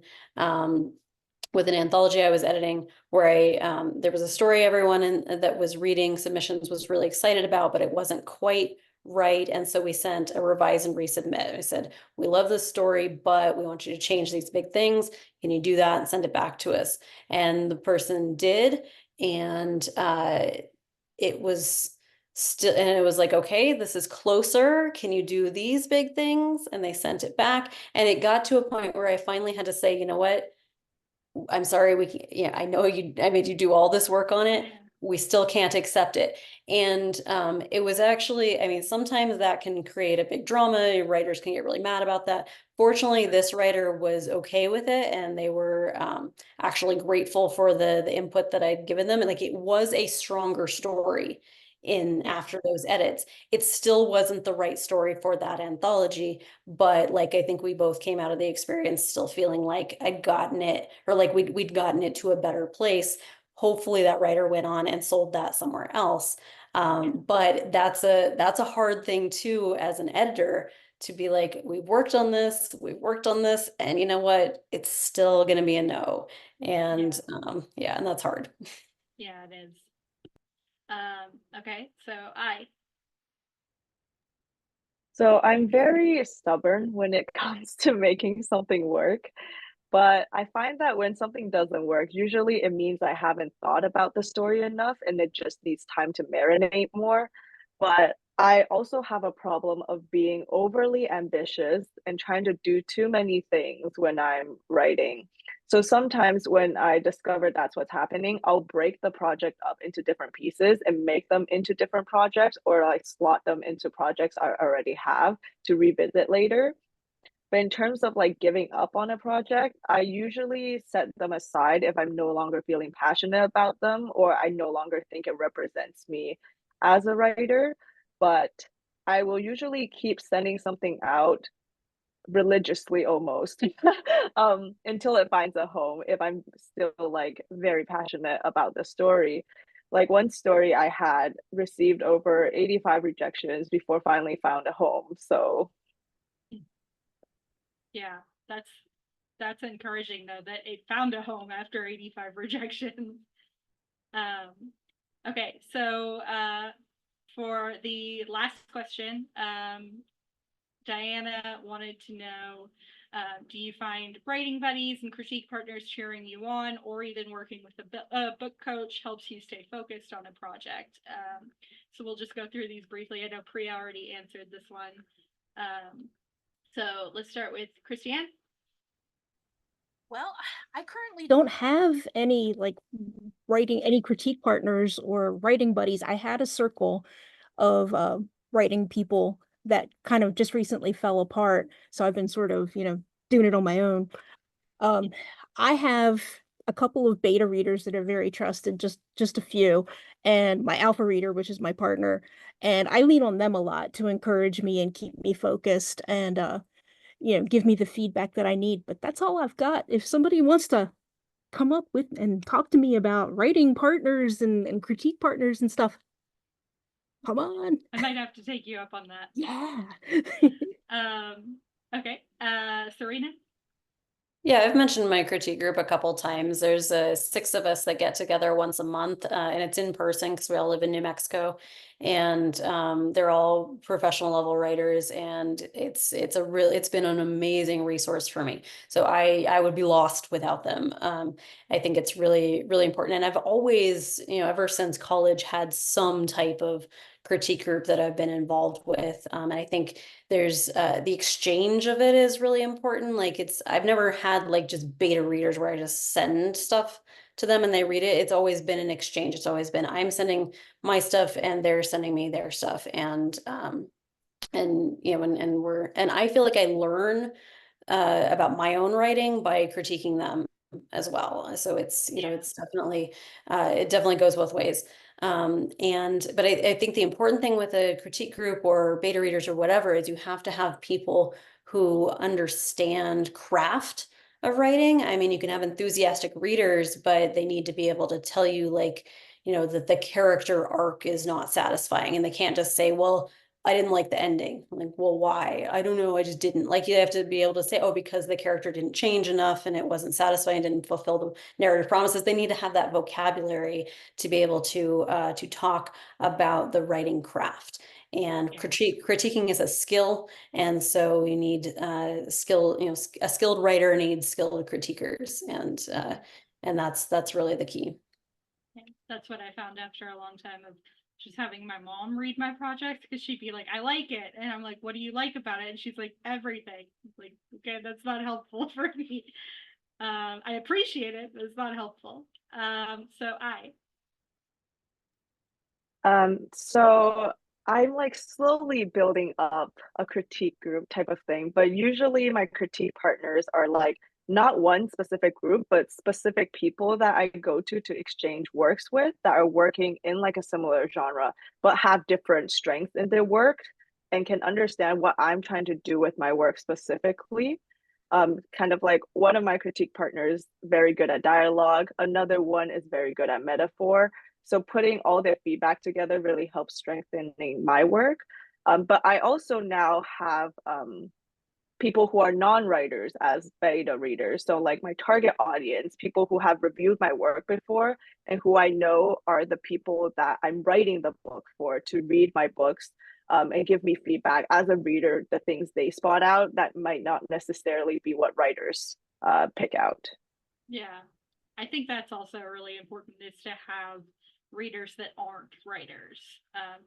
with an anthology I was editing where there was a story everyone that was reading submissions was really excited about, but it wasn't quite right. And so we sent a revise and resubmit. I said, we love this story, but we want you to change these big things. Can you do that and send it back to us? And the person did. And it was still, and it was like, okay, this is closer. Can you do these big things? And they sent it back. And it got to a point where I finally had to say, you know what? I'm sorry, I know I made you do all this work on it. We still can't accept it. And it was actually, I mean, sometimes that can create a big drama. Writers can get really mad about that. Fortunately, this writer was okay with it, and they were actually grateful for the input that I'd given them. And like, it was a stronger story after those edits. It still wasn't the right story for that anthology, but like, I think we both came out of the experience still feeling like I'd gotten it, or like we'd gotten it to a better place. Hopefully that writer went on and sold that somewhere else. But that's a hard thing too, as an editor, to be like, we've worked on this, and you know what? It's still going to be a no. And and that's hard. Yeah, it is. Okay, So I'm very stubborn when it comes to making something work, but I find that when something doesn't work, usually it means I haven't thought about the story enough and it just needs time to marinate more. But I also have a problem of being overly ambitious and trying to do too many things when I'm writing. So sometimes when I discover that's what's happening, I'll break the project up into different pieces and make them into different projects, or like slot them into projects I already have to revisit later. But in terms of like giving up on a project, I usually set them aside if I'm no longer feeling passionate about them or I no longer think it represents me as a writer. But I will usually keep sending something out religiously almost until it finds a home if I'm still like very passionate about the story. Like one story I had received over 85 rejections before finally found a home. So Yeah, that's encouraging though, that it found a home after 85 rejections. Okay, so for the last question, Diana wanted to know, do you find writing buddies and critique partners cheering you on, or even working with a book coach helps you stay focused on a project? So we'll just go through these briefly. I know Priya already answered this one. So let's start with Christiane. Well, I currently Don't have any like writing, any critique partners or writing buddies. I had a circle of writing people that kind of just recently fell apart. So I've been sort of, doing it on my own. I have a couple of beta readers that are very trusted, just a few, and my alpha reader, which is my partner. And I lean on them a lot to encourage me and keep me focused and give me the feedback that I need. But that's all I've got. If somebody wants to come up with and talk to me about writing partners and critique partners and stuff, come on. I might have to take you up on that. Yeah. Okay. Serena? Yeah, I've mentioned my critique group a couple times. There's 6 of us that get together once a month, and it's in person because we all live in New Mexico, and they're all professional level writers, and it's been an amazing resource for me. So I would be lost without them. I think it's really, really important, and I've always, ever since college, had some type of critique group that I've been involved with. And I think there's the exchange of it is really important. Like I've never had like just beta readers where I just send stuff to them and they read it. It's always been an exchange. It's always been I'm sending my stuff and they're sending me their stuff. And I feel like I learn about my own writing by critiquing them as well. So it's, it's definitely, it definitely goes both ways. But I think the important thing with a critique group or beta readers or whatever is you have to have people who understand craft of writing. I mean, you can have enthusiastic readers, but they need to be able to tell you like, that the character arc is not satisfying and they can't just say, well, I didn't like the ending. I'm like, well, why? I don't know. I just didn't. Like, you have to be able to say, oh, because the character didn't change enough and it wasn't satisfying, didn't fulfill the narrative promises. They need to have that vocabulary to be able to talk about the writing craft. And critiquing is a skill, and so you need a skilled writer needs skilled critiquers, and that's really the key. That's what I found after a long time of just having my mom read my project, because she'd be like, I like it. And I'm like, what do you like about it? And she's like, everything. Like, okay, that's not helpful for me. I appreciate it, but it's not helpful. So I'm like slowly building up a critique group type of thing, but usually my critique partners are like not one specific group, but specific people that I go to exchange works with that are working in like a similar genre, but have different strengths in their work and can understand what I'm trying to do with my work specifically. Kind of like one of my critique partners very good at dialogue, another one is very good at metaphor. So putting all their feedback together really helps strengthening my work. But I also now have people who are non-writers as beta readers. So like my target audience, people who have reviewed my work before and who I know are the people that I'm writing the book for to read my books and give me feedback as a reader, the things they spot out that might not necessarily be what writers pick out. Yeah, I think that's also really important, is to have readers that aren't writers,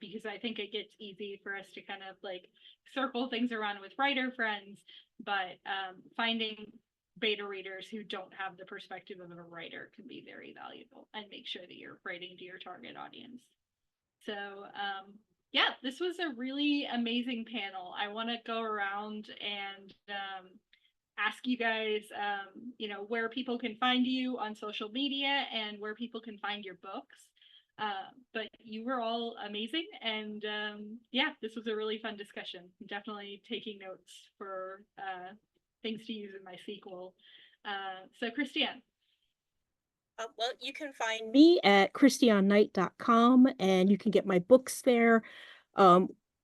because I think it gets easy for us to kind of like circle things around with writer friends, but finding beta readers who don't have the perspective of a writer can be very valuable, and make sure that you're writing to your target audience. So yeah, this was a really amazing panel. I want to go around and ask you guys, where people can find you on social media and where people can find your books. But you were all amazing, and yeah, this was a really fun discussion. I'm definitely taking notes for things to use in my sequel. So, Christiane. Well, you can find me at christianknight.com, and you can get my books there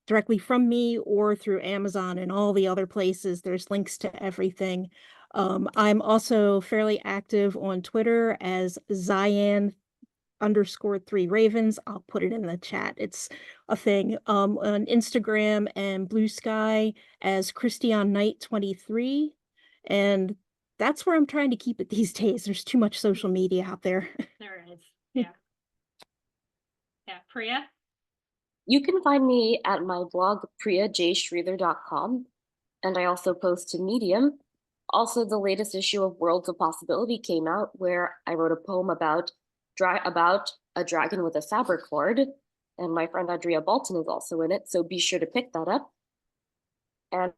directly from me or through Amazon and all the other places. There's links to everything. I'm also fairly active on Twitter as Zion_3Ravens. I'll put it in the chat. It's a thing. On Instagram and Blue Sky as ChristianeKnight23. And that's where I'm trying to keep it these days. There's too much social media out there. There it is. Yeah. Yeah. Priya? You can find me at my blog, priyajshreither.com, and I also post to Medium. Also, the latest issue of Worlds of Possibility came out, where I wrote a poem about a dragon with a saber cord, and my friend Andrea Bolton is also in it, so be sure to pick that up. And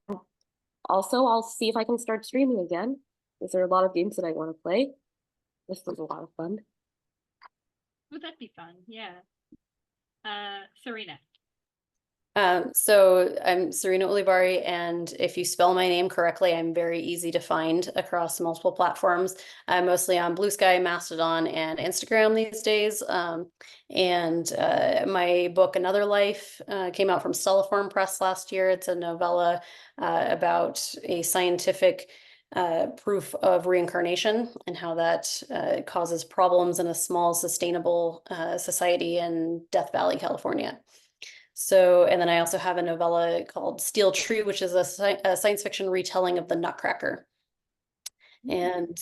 also, I'll see if I can start streaming again, because there are a lot of games that I want to play. This was a lot of fun. Would that be fun? Yeah. Serena. So I'm Serena Ulibari, and if you spell my name correctly, I'm very easy to find across multiple platforms. I'm mostly on Blue Sky, Mastodon, and Instagram these days. And my book, Another Life, came out from Stellaform Press last year. It's a novella about a scientific proof of reincarnation and how that causes problems in a small, sustainable society in Death Valley, California. So, and then I also have a novella called Steel Tree, which is a science fiction retelling of the Nutcracker. And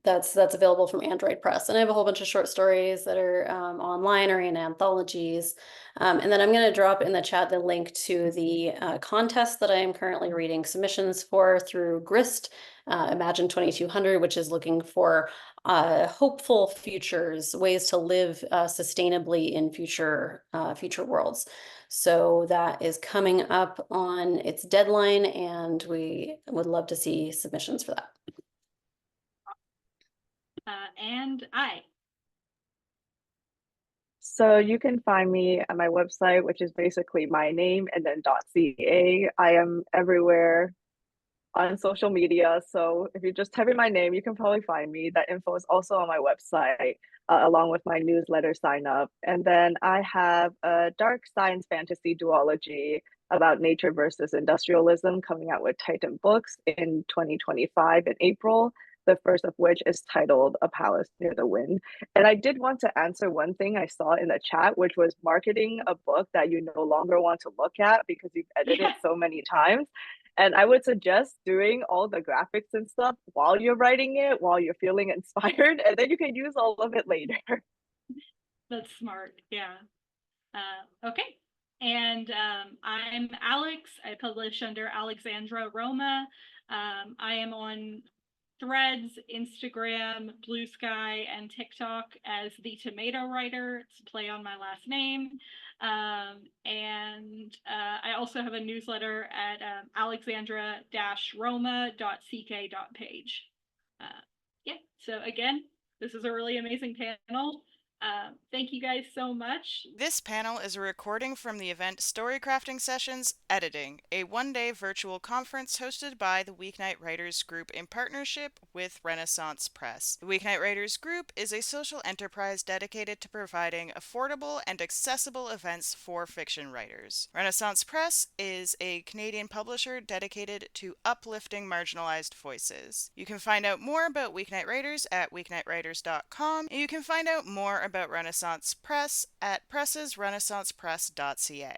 that's available from Android Press. And I have a whole bunch of short stories that are online or in anthologies. And then I'm going to drop in the chat the link to the contest that I am currently reading submissions for through GRIST, Imagine 2200, which is looking for hopeful futures, ways to live sustainably in future worlds. So that is coming up on its deadline, and we would love to see submissions for that. And I. So you can find me at my website, which is basically my name and then .ca. I am everywhere on social media. So if you just type in my name, you can probably find me. That info is also on my website, along with my newsletter sign up. And then I have a dark science fantasy duology about nature versus industrialism coming out with Titan Books in 2025 in April. The first of which is titled A Palace Near the Wind. And I did want to answer one thing I saw in the chat, which was marketing a book that you no longer want to look at because you've edited so many times. And I would suggest doing all the graphics and stuff while you're writing it, while you're feeling inspired, and then you can use all of it later. That's smart. Yeah. Okay. And I'm Alex. I publish under Alexandra Roma. I am on Threads, Instagram, Blue Sky, and TikTok as the Tomato Writer. It's a play on my last name. And I also have a newsletter at alexandra-roma.ck.page. Yeah, so again, this is a really amazing panel. Thank you guys so much. This panel is a recording from the event Storycrafting Sessions Editing, a one-day virtual conference hosted by the Weeknight Writers Group in partnership with Renaissance Press. The Weeknight Writers Group is a social enterprise dedicated to providing affordable and accessible events for fiction writers. Renaissance Press is a Canadian publisher dedicated to uplifting marginalized voices. You can find out more about Weeknight Writers at weeknightwriters.com, and you can find out more about Renaissance Press at pressesrenaissancepress.ca.